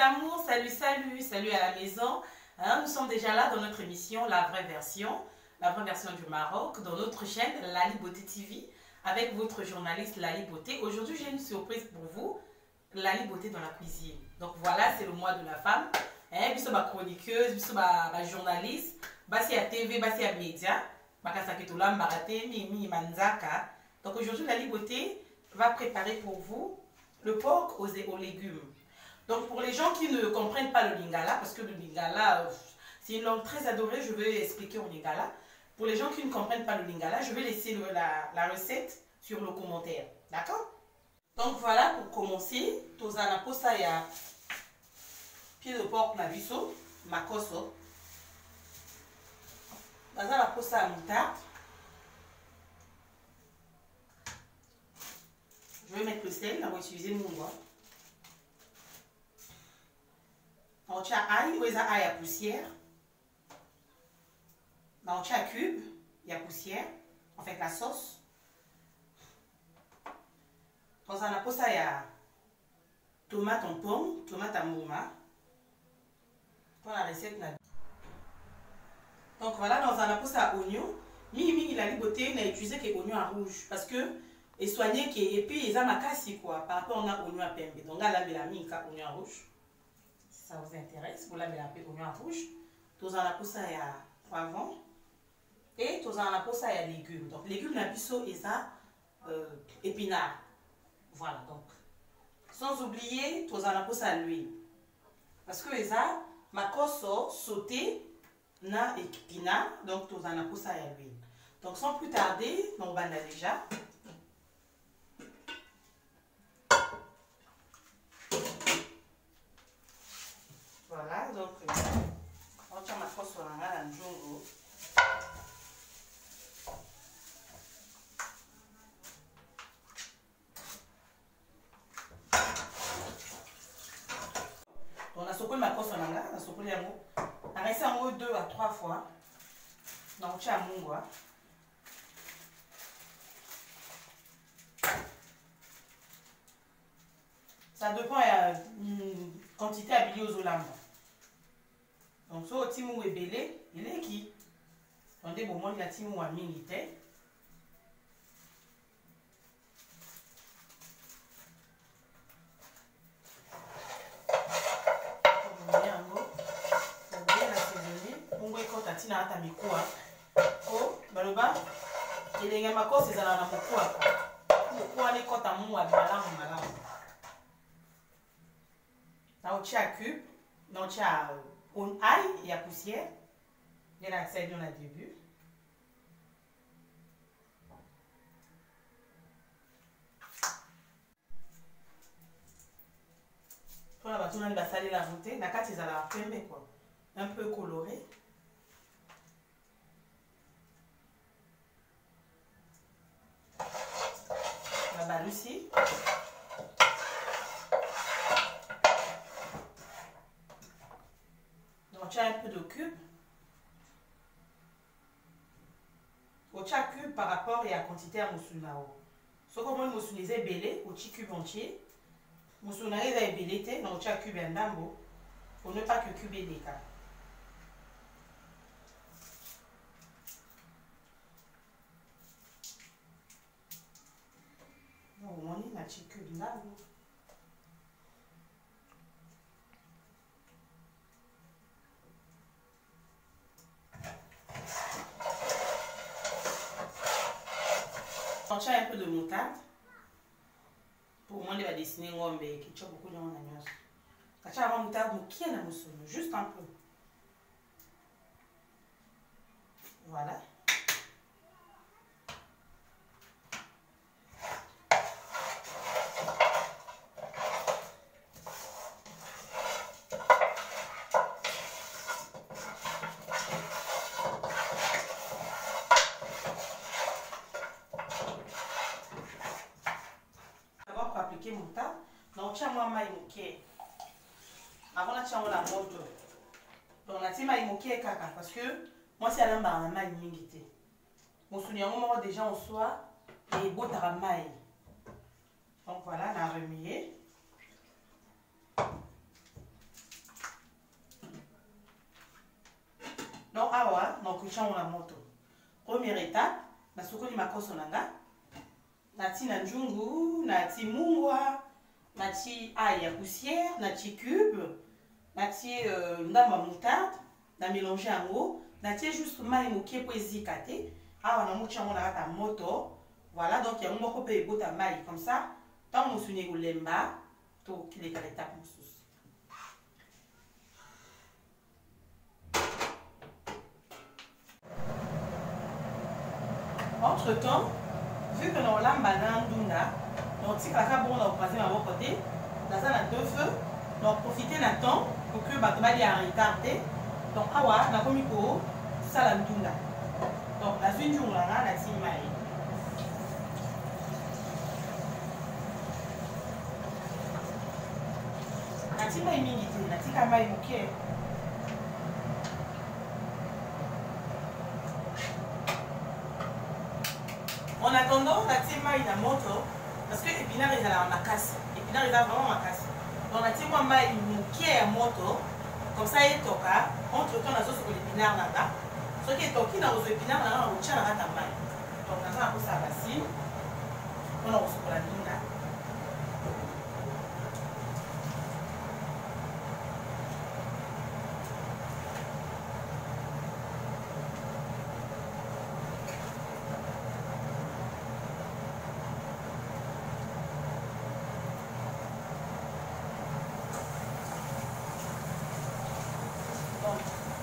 amours, salut, salut, salut à la maison. Hein, nous sommes déjà là dans notre émission La vraie version du Maroc, dans notre chaîne Lali Beauté TV, avec votre journaliste Lali Beauté. Aujourd'hui, j'ai une surprise pour vous, Lali Beauté dans la cuisine. Donc voilà, c'est le mois de la femme. Hein, biso ba chroniqueuse, biso ba journaliste, basi à TV, basi à média, bakasa ketola mbarate, mimi manzaka. Donc aujourd'hui, Lali Beauté va préparer pour vous le porc aux légumes. Donc pour les gens qui ne comprennent pas le lingala, parce que le lingala, c'est une langue très adorée, je vais expliquer au lingala. Pour les gens qui ne comprennent pas le lingala, je vais laisser la recette sur le commentaire. D'accord? Donc voilà, pour commencer, tozana posa ya pied de porc na biso, makoso. Baza la posa ya moutarde. Je vais mettre le sel, on va utiliser le moungoua. On tient ail, ou ail à poussière. On tient cube, il y a poussière. On fait la sauce. Dans un apôtre, il y a tomate en pomme, tomate à mouma. Pour la recette. Donc voilà, dans un apôtre à oignon. Mimi, il a liboté, il a utilisé que oignon à rouge. Parce que, et soigné, et puis, ils ont ma casse, quoi. Par rapport, on a oignon à pembe. Donc là, il a mis un oignon à rouge. Si ça vous intéresse, vous l'avez appelé oignon à rouge. Dans un apôtre, il y a poivron. Et tous en apôtre, il y a légumes. Donc, légumes, la biseau et ça, épinards. Voilà, donc. Sans oublier, tous en apôtre, à l'huile. Parce que ça, ma cosso sauté, na épinards. Donc, tous en apôtre, à l'huile. Donc, sans plus tarder, on va déjà. Voilà, donc, on tient ma cosso dans la jungle. On a sokoli ma cosse en anglais, on a sokoli yango. On a resté en haut 2 à 3 fois. On a tient à mungwa. Ça dépend de la quantité habillée aux olambes. Donc, si au timou est belé, il est qui? On dit bon, il y a timou à militaire. Tina ata mikuwa ko baloba elenge makosi ezala na mokuwa ni kota mu wa malamu na otia cube na otia on ail et à poussière de la scène dans le début pour la batuna ni basali la montée na kati ezala pembe quoi un peu coloré. Balusi. Donc tu as un peu de cube. Au chaque cube par rapport à la quantité à moussunao. Ce que moi moussunisé belé au petit cube entier. Moussunaï est belé donc chaque cube un dambo pour ne pas que cube est déca. On est na chiku ndabo. On tient un peu de moutarde. Pour moi, il va dessiner ngombe qui tient beaucoup de monde à nyos. Quand tu as un moutarde, qui est na musuno, juste un peu. Voilà. Moutarde, donc tiens moi maï moké. Avant la tiens la moto. Donc la tiens maï moké kaka parce que moi c'est à l'amba maï mingité. Mon souvenir au moment déjà en soi et beau taramaï. Donc voilà, on a remué. kuchango na moto. Première étape, na sokoli makoso nanga. Nati na njungu, nati mungwa, nati ail ya poussière, nati cube, nati ndamba moutarde, na mélanger yango, nati juste mai mokie po ezika te. Awa na muchango na kata moto. Voilà, donc il y a un mot qui peut être maï comme ça. Tant que vous avez le lemba, tout qui est à l'étape. Entre temps, vu que nous avons l'ambana, donc si la cabane a passé à votre côté, dans un deux feux, donc profitez d'un temps pour que votre mari a retardé. Donc awa, na komi ko salanduna. Donc la suite du jour là, la team maï. Natima mingi te, natika mai moke. En attendant, natima ina moto parce que épinard est à la makasi. Épinard est vraiment makasi. Donc natima mai moke ya moto comme ça il toka entre temps nazo sur l'épinard nanga. Ce qui est toki na ozo épinard nanga na ucha na kata mai. Donc nazo na kosa basi. On a reçu pour la dina.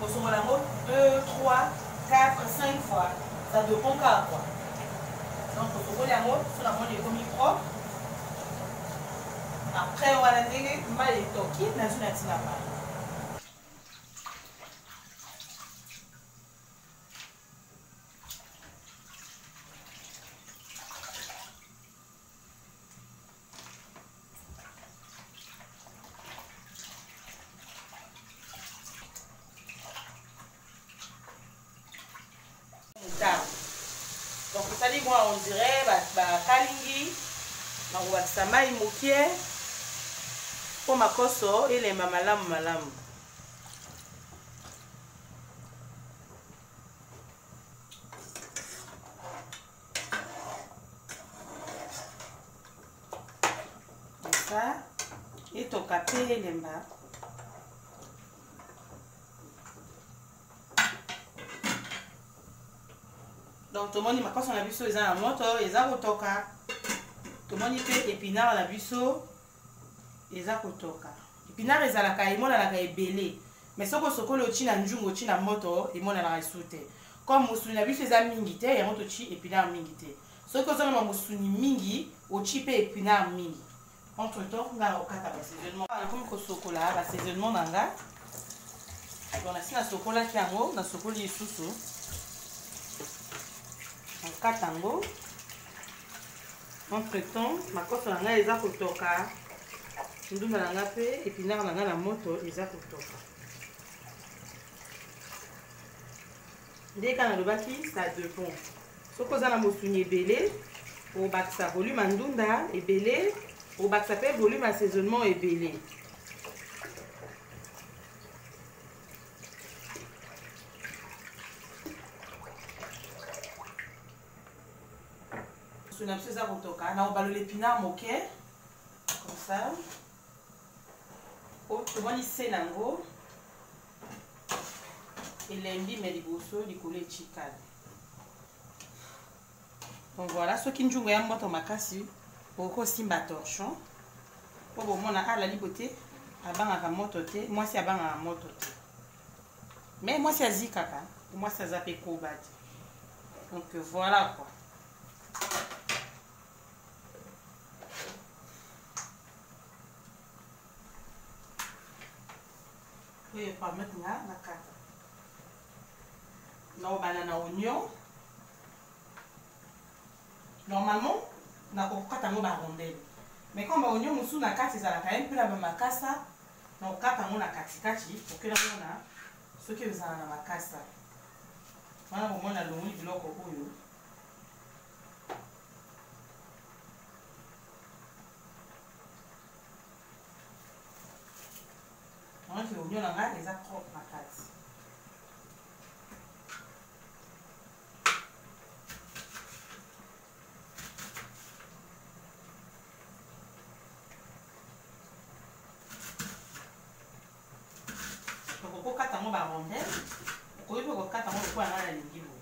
Au sommet la mode 2, 3, 4, 5 fois. Ça dépend qu'à quoi. Donc au sommet la mode, sur la mode est comme propre. Après on va la déguer, mal et toki, dans une atina pas. Donc ça dit moi on dirait kalingi na samai mokie pour makoso et les malamu malamu. Comme ça et to capé les lemba. Donc tout le monde makoso na biso eza na moto eza kotoka. Tout le monde fait épinard na biso eza kotoka. Épinard ezalaka emonanaka ebele. Mais soko sokolo chi na njungo chi na moto emonanaka esute. Comme musuni na biso eza mingi te yango to chi épinard mingi te. Soko zona musuni mingi ochi pe épinard mingi. Entre temps nga okata ba saisonnement. Na komi ko sokola ba saisonnement nanga. Donc na sina sokola ki yango na sokoli isusu. Katango. Entre temps, ma koso nanga eza kotoka. Ndumba nanga pe épinard nanga na moto eza kotoka. Ndeka na lobaki ça dépend. Soko za na mosuni ebele, o bakisa volume ndunda ebele, o bakisa pe volume assaisonnement ebele. On a besoin de l'épinard moqué comme ça. Tout le monde sait nango. Et l'embi mais liboso du collet chicken. Donc voilà, ce qui nous joue moto makasi pour aussi ma torchon. Pour bon mon a la liboté abanga moto te, moi c'est abanga moto te. Mais moi c'est azikaka, moi c'est zappé kobat. Donc voilà quoi. Oui, on va mettre là la carte. Non, banana oignon. Normalement, on a encore un rondelle. Mais quand on a oignon, on a carte, ça a un peu la même cassa. Donc, quand on a kati pour que on a ce que vous avez dans la cassa. Voilà, on a le mouille de l'eau. Donc, l'oignon là, les a propres à carte. okokata yango barondele okoki mpe kokata yango lokola nga na lingi boye.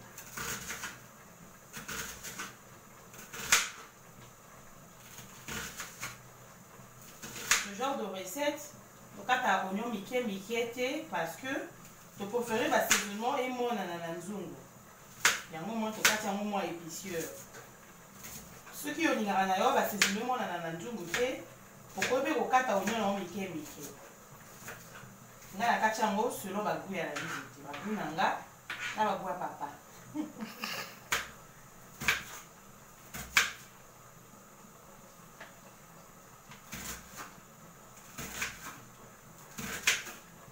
Ce genre de recette okata oignon mike mike te parce que to préféré basaisonement emonana na nzungu yango mwa tokati yango mwa épicieur. Soki olingaka na yo basaisonement emonana na nzungu te okoki mpe kokata oignon yango mike mike. Nga nakati yango selon bagout ya la libote bagout na nga na bagout ya papa.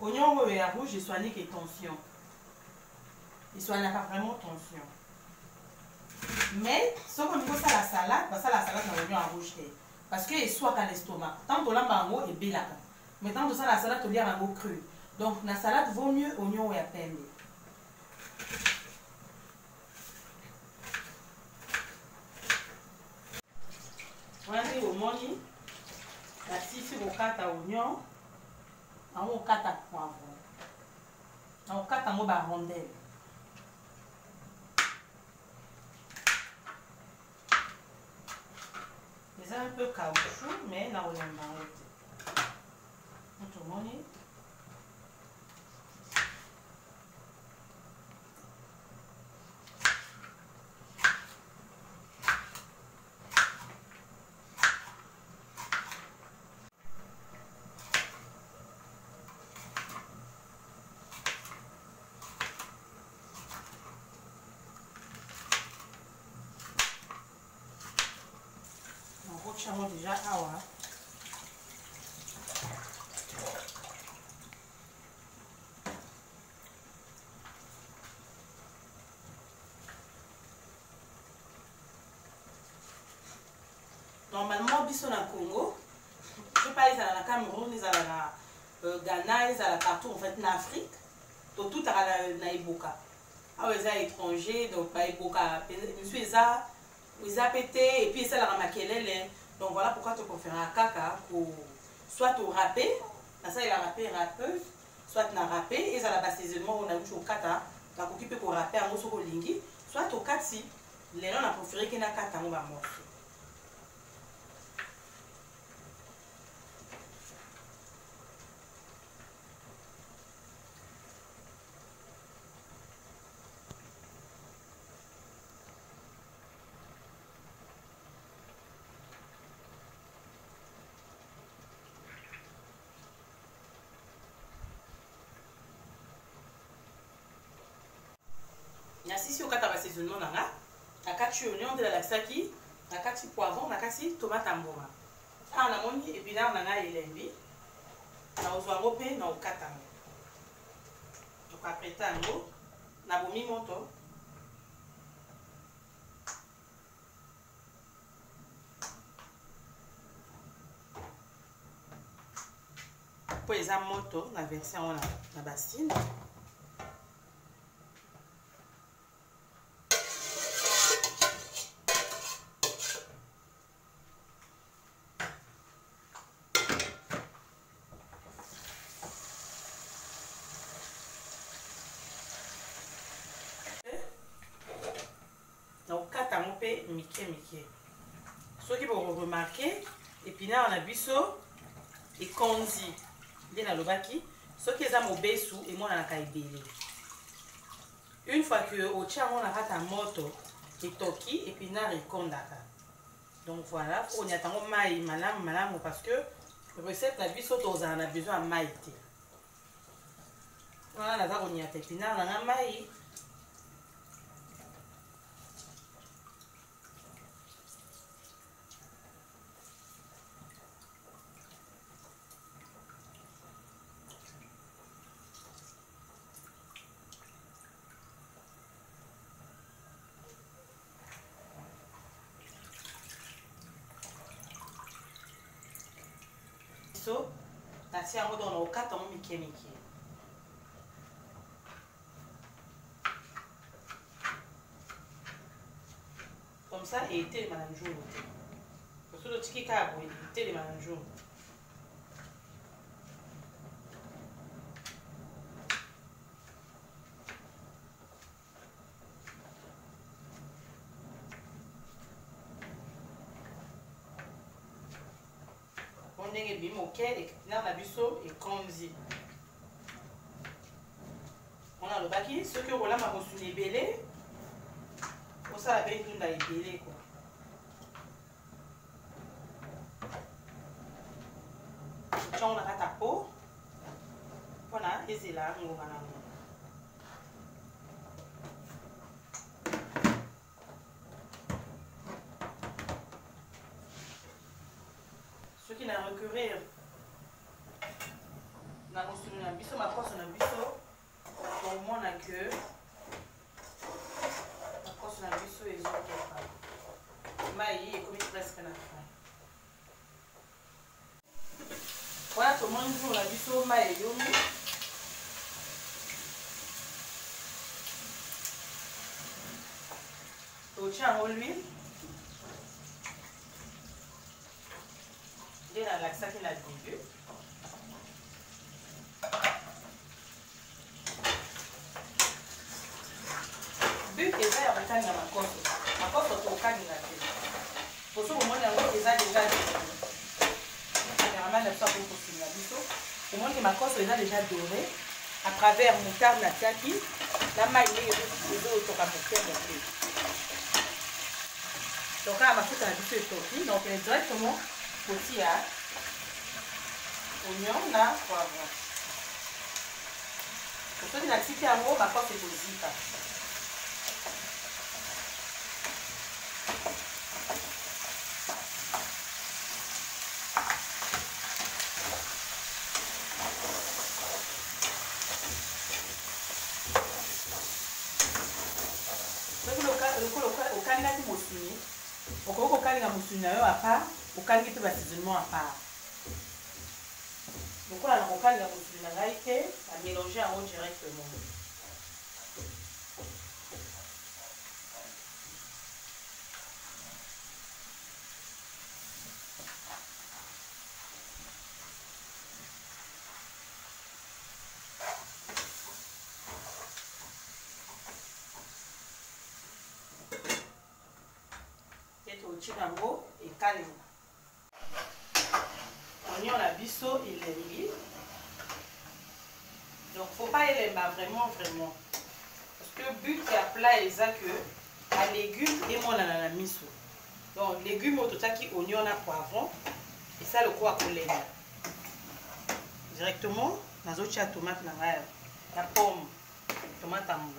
Oignon oyo ya rouge esoignike tension, esoignaka vraiment tension. Mais soki olingi osala salade basala salade na oignon ya rouge te parce que eswaka l'estomac. Tant tolamba yango ebelaka, mais tant tosala la salade toliaka yango cru. Donc na salade vaut mieux oignon ya pembe. Wana nde omoni nasisi kokata oignon yango okata poivron yango okata yango barondele. Eza un peu caoutchouc mais na olemba yango te. Tomoni chango déjà awa. Normalement biso na Congo, je sais pas, ils à la Cameroun, ils à la Ghana, ils à la partout en fait en Afrique, tout à la Iboka. Ah ils à étranger donc pas Iboka, monsieur ils a pété et puis ça la makelele. Donc voilà pourquoi tu peux faire un caca pour soit au râpé, ça il a râpé râpeuse, soit na râpé et ça la assaisonnement on a eu au kata, la coquille peut pour râper un morceau lingi, soit au katsi, les gens ont préféré qu'il y ait un kata ou un morceau. Nasisi okata basaisonement nanga nakati oignon de la laxaki nakati poivron nakati tomate mboma awa namoni épinard nanga elembi na ozwa yango mpe na okata yango okapreta yango nabomi moto po eza moto na version yango na basine. Mike mike soki vous remarquez épinard na biso ekondi nde nalobaki soki eza mobesu emonanaka ebele. Une fois que otia yango na kati ya moto etoki épinard ekondaka. Donc voilà faut onyata yango mai malamu malamu parce que recette na biso tozala na besoin ya mai te. Wana naza konyata épinard nanga mai. Natia yango dans le kata yango mike mike. Comme ça et etelema na nzungu te soki otiki kaka boye etelema na nzungu. ndenge bimoke na na biso ekonzi. On a le baki ce que voilà ma mosuni ebele. On ça avec tout la ebele quoi. On a ta peau. Voilà, et c'est là on va là. Ce qui n'a recourir na mosuni na biso ma force na biso. Au moins na que la force na biso ezokepa. Mai ekomi presque na fin. Voilà tout le monde joue la biso mai yomi. Totia l'huile. Dès la laxa qui n'a début. But eza ya batani na makoso. Makoso tokani na te. Poso bomoni yango eza déjà généralement na biso akokosinga biso. Omoni makoso eza déjà doré à travers moutarde na tiaki na mai ndenge ezotoka moke moke. Donc à mafuta na biso etoki donc directement kotia oignon na poivron. Soki na tiki yango makoso ekozika. Okangi mosuni, okoki kokalinga mosuni na yo à part, okangi mpe basisonnement à part. Lokola na kokalinga mosuni na ngai te, amélanger yango directement. Ochikango et calme. Oignon la biso et l'engi. Donc faut pas élemba vraiment. Parce que but à plat est que à légumes et mon la miso. Donc légumes au total qui oignon à poivron et ça le quoi pour l'élemba. Directement dans autre tomate la pomme, tomate à mou.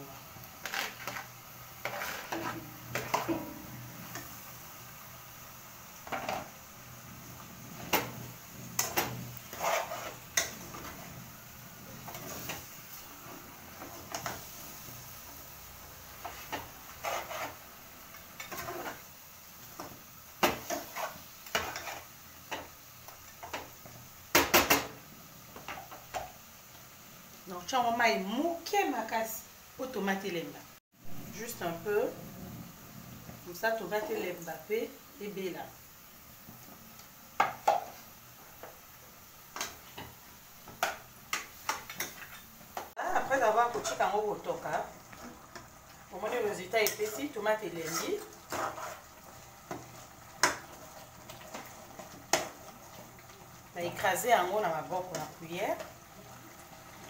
Donc, tu as un mouké makasi pour tomate lemba. Juste un peu. Comme ça, tomate lemba et bela. Après avoir coché kango botoka, au moins le résultat est petit, tomate lembi. On a écrasé en haut dans ma boque la cuillère.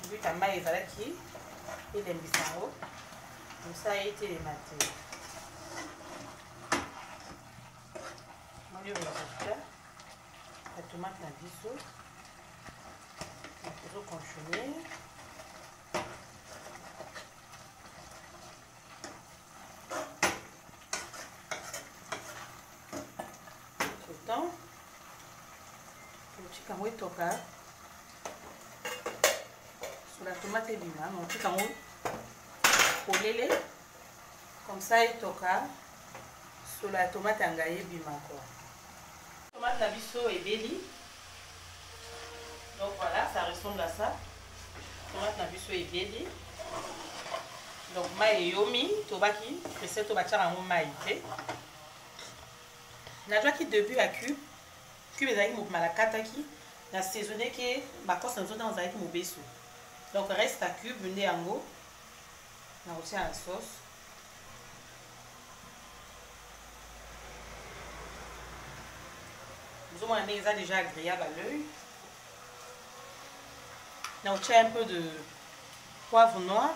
But à maïs qui et les bisangos comme ça a été les matés. Moi je vais la tomate la biseau. On peut continuer. Tout le temps. Le chicken est toka. La tomate est bima, on fait comme lélé comme ça et toka sur la tomate engaye bima quoi. Tomate la biso est belli. Donc voilà, ça ressemble à ça. Tomate la biso est belli. Donc maï yomi, tobaki, pressé tobachara en maïté. Najwa qui début à cube ezaki malakata qui na saisonné que ma cause nous dans ezaki mobeso. Donc reste à cube nde yango na aussi la sauce. Vous voyez, ça déjà agréable à l'œil. On a un peu de poivre noir.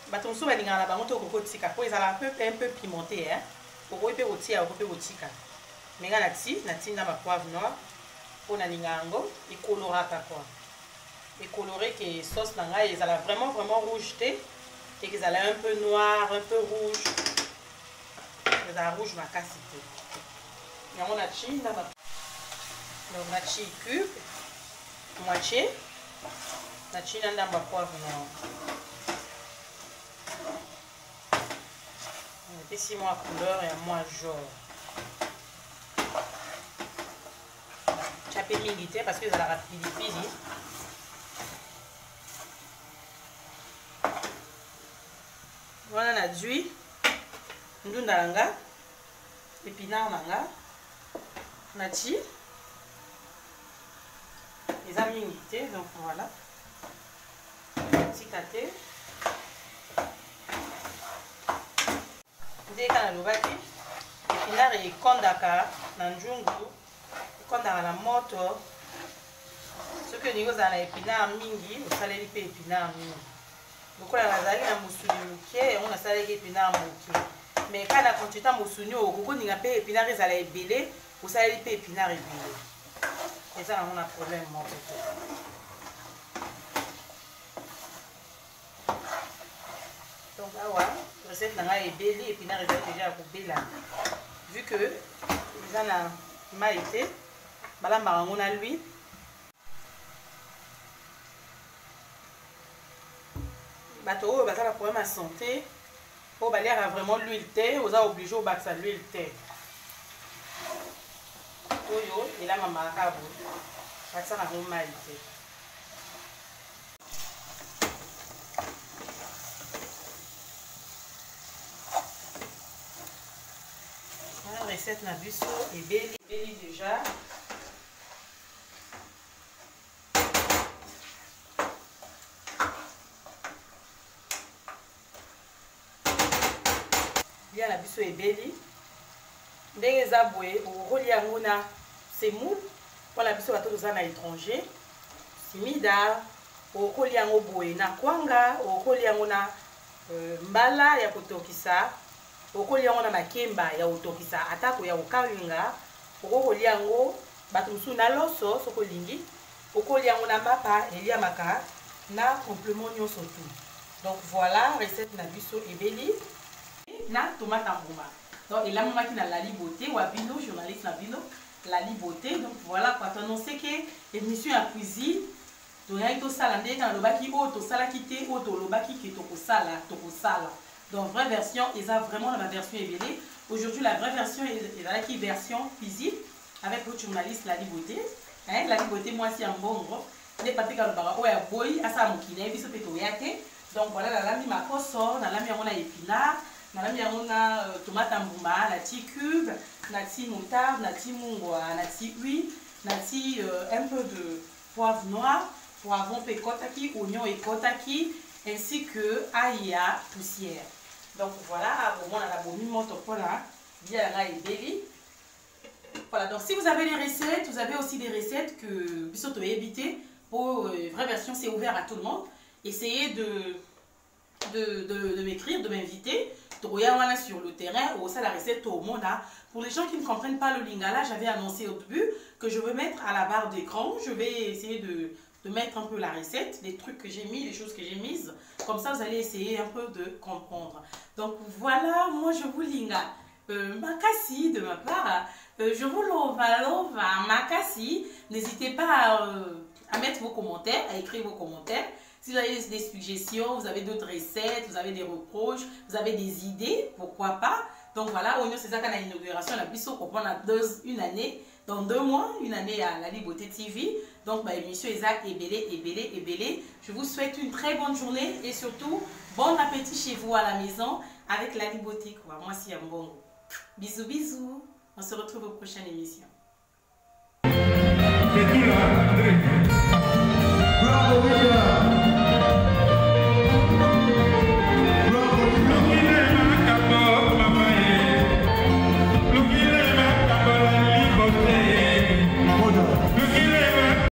On va aller à la un peu pimenté. On va aller au mais là, on a poivre noir. On a et colorata quoi. Et coloré que sauce nanga ils allaient vraiment rouge et qu'ils allaient un peu noir, un peu rouge. Ils allaient rouge ma casse. Et on a chi on a chi cube moitié. On a chi dans ma poivre noir. On a ici moi couleur et moi jaune. Chapé militaire parce que ça la rapidité. Voilà la d'huile, ndundanga, épinard nanga, nati, les aminités donc voilà, petit caté. Dès qu'on a le bâti, épinard et kondaka, nanjungu. Quand on a la moto, ce que nous avons épinard mingi, vous allez les épinard mingi. Donc on a la moussouni et on a salé épinard mouki. Mais quand on a continué à moussouni, on a fait épinard et ça allait ébélé, vous allez les épinard ébélé. Et ça on a un problème mon côté. Donc là ouais, la recette n'a pas ébélé, épinard est déjà ébélé. Vu que nous avons maïté. Voilà, on a l'huile. Bateau, ça a problème à santé. Pour baler à vraiment l'huile thé, vous avez obligé au bac ça l'huile thé. Toyo, et là maman a vu. Ça a vraiment maïté. La recette n'a vu ça et belli déjà. Bien la biso ebeli ndenge za boye okolia yango na semoule pour la biso bato toza na étranger simida okolia yango boye na kwanga okolia yango na mbala ya kotokisa okolia yango na makemba ya kotokisa atako ya kokalinga okolia yango bato mosusu na loso soko olingi okolia yango na mapa eliamaka na complément nyonso tout. Donc voilà recette na biso ebeli na tomate en bouma. Donc, et là, maman qui n'a la beauté, ou Abino, journaliste Abino, la beauté. Donc, voilà quoi. On sait que l'émission à cuisine, tu as tout ça, quand le baki auto, sala quitté, auto, le baki qui est au sala. Donc, vraie version, ils ont vraiment la version évelée. Aujourd'hui, la vraie version est la version cuisine avec votre journaliste la beauté. Hein, la beauté, moi, c'est un bon gros. Les papiers quand le barreau est boy, à ça, mon kiné, biso peto yake. Donc, voilà, la lame, ma cosso, la lame, on a épinard. On a tomate en bouma, la petite cube, la petite moutarde, la petite mungwa, la petite huile, la petite un peu de poivre noir, poivron pécotaki, oignon et kotaki, ainsi que aïe poussière. Donc voilà, on a la bonne moto pour là, bien là et belly. Voilà, donc si vous avez des recettes, vous avez aussi des recettes que vous pouvez éviter. Pour vraie version, c'est ouvert à tout le monde. Essayez de m'écrire, de m'inviter. Sur le terrain, ou ça la recette au monde. Pour les gens qui ne comprennent pas le lingala, j'avais annoncé au début que je vais mettre à la barre d'écran. Je vais essayer de mettre un peu la recette, les trucs que j'ai mis, les choses que j'ai mises. Comme ça, vous allez essayer un peu de comprendre. Donc voilà, moi je vous linga. Makasi de ma part. Je vous lova, makasi. N'hésitez pas à mettre vos commentaires, à écrire vos commentaires. Si vous avez des suggestions, vous avez d'autres recettes, vous avez des reproches, vous avez des idées, pourquoi pas. Donc voilà, on c'est ça qu'on a l'inauguration, la biso pour prendre une année, dans 2 mois, une année à la Beauté TV. Donc l'émission Isaac est belé. Je vous souhaite une très bonne journée et surtout, bon appétit chez vous à la maison avec la Beauté. Moi, c'est un bon. Bisous, bisous. On se retrouve aux prochaines émissions. Bravo,